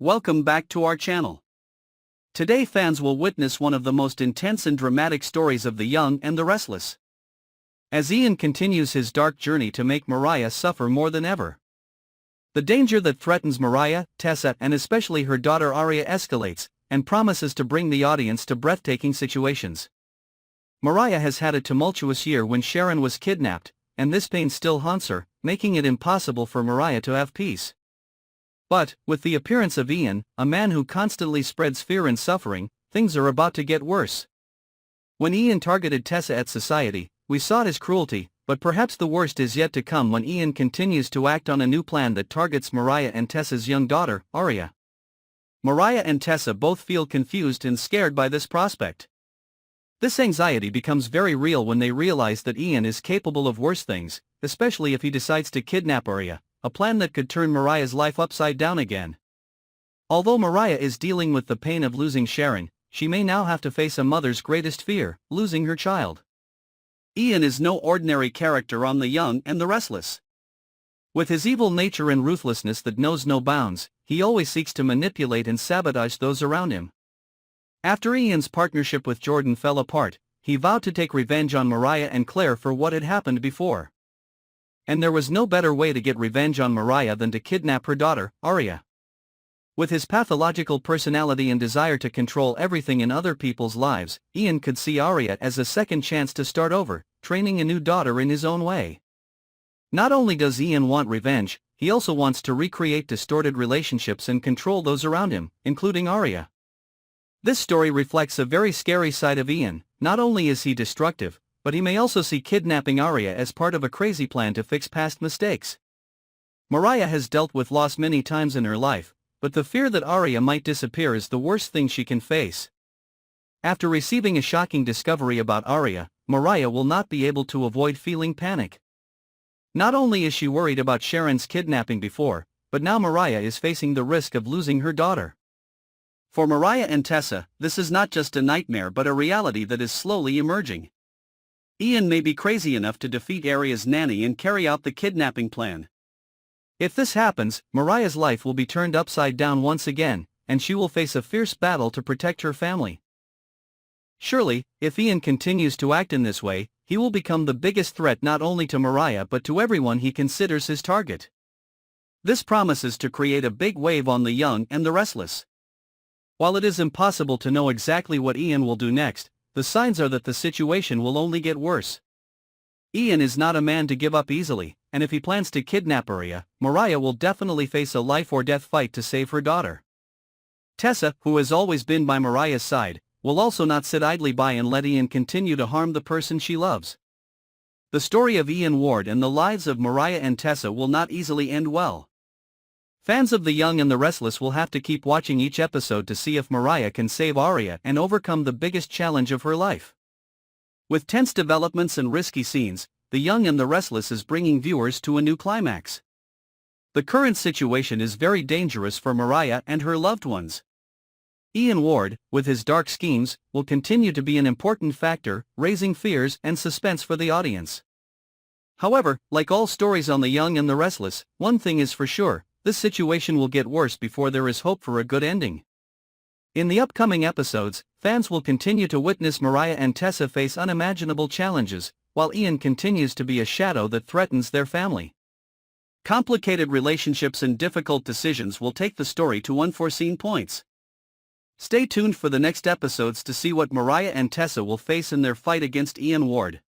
welcome back to our channel. Today fans will witness one of the most intense and dramatic stories of the young and the restless. As Ian continues his dark journey to make Mariah suffer more than ever. The danger that threatens Mariah, Tessa, and especially her daughter Aria escalates, and promises to bring the audience to breathtaking situations. Mariah has had a tumultuous year when Sharon was kidnapped, and this pain still haunts her, making it impossible for Mariah to have peace. But, with the appearance of Ian, a man who constantly spreads fear and suffering, things are about to get worse. When Ian targeted Tessa at society, we saw his cruelty, but perhaps the worst is yet to come when Ian continues to act on a new plan that targets Mariah and Tessa's young daughter, Aria. Mariah and Tessa both feel confused and scared by this prospect. This anxiety becomes very real when they realize that Ian is capable of worse things, especially if he decides to kidnap Aria, a plan that could turn Mariah's life upside down again. Although Mariah is dealing with the pain of losing Sharon, she may now have to face a mother's greatest fear, losing her child. Ian is no ordinary character on The Young and the Restless. With his evil nature and ruthlessness that knows no bounds, he always seeks to manipulate and sabotage those around him. After Ian's partnership with Jordan fell apart, he vowed to take revenge on Mariah and Claire for what had happened before. And there was no better way to get revenge on Mariah than to kidnap her daughter, Aria. With his pathological personality and desire to control everything in other people's lives, Ian could see Aria as a second chance to start over, training a new daughter in his own way. Not only does Ian want revenge, he also wants to recreate distorted relationships and control those around him, including Aria. This story reflects a very scary side of Ian. Not only is he destructive, but he may also see kidnapping Aria as part of a crazy plan to fix past mistakes. Mariah has dealt with loss many times in her life, but the fear that Aria might disappear is the worst thing she can face. After receiving a shocking discovery about Aria, Mariah will not be able to avoid feeling panic. Not only is she worried about Sharon's kidnapping before, but now Mariah is facing the risk of losing her daughter. For Mariah and Tessa, this is not just a nightmare but a reality that is slowly emerging. Ian may be crazy enough to defeat Aria's nanny and carry out the kidnapping plan. If this happens, Mariah's life will be turned upside down once again, and she will face a fierce battle to protect her family. Surely, if Ian continues to act in this way, he will become the biggest threat not only to Mariah but to everyone he considers his target. This promises to create a big wave on The Young and the Restless. While it is impossible to know exactly what Ian will do next, the signs are that the situation will only get worse. Ian is not a man to give up easily, and if he plans to kidnap Aria, Mariah will definitely face a life-or-death fight to save her daughter. Tessa, who has always been by Mariah's side, will also not sit idly by and let Ian continue to harm the person she loves. The story of Ian Ward and the lives of Mariah and Tessa will not easily end well. Fans of The Young and the Restless will have to keep watching each episode to see if Mariah can save Aria and overcome the biggest challenge of her life. With tense developments and risky scenes, The Young and the Restless is bringing viewers to a new climax. The current situation is very dangerous for Mariah and her loved ones. Ian Ward, with his dark schemes, will continue to be an important factor, raising fears and suspense for the audience. However, like all stories on The Young and the Restless, one thing is for sure: this situation will get worse before there is hope for a good ending. In the upcoming episodes, fans will continue to witness Mariah and Tessa face unimaginable challenges, while Ian continues to be a shadow that threatens their family. Complicated relationships and difficult decisions will take the story to unforeseen points. Stay tuned for the next episodes to see what Mariah and Tessa will face in their fight against Ian Ward.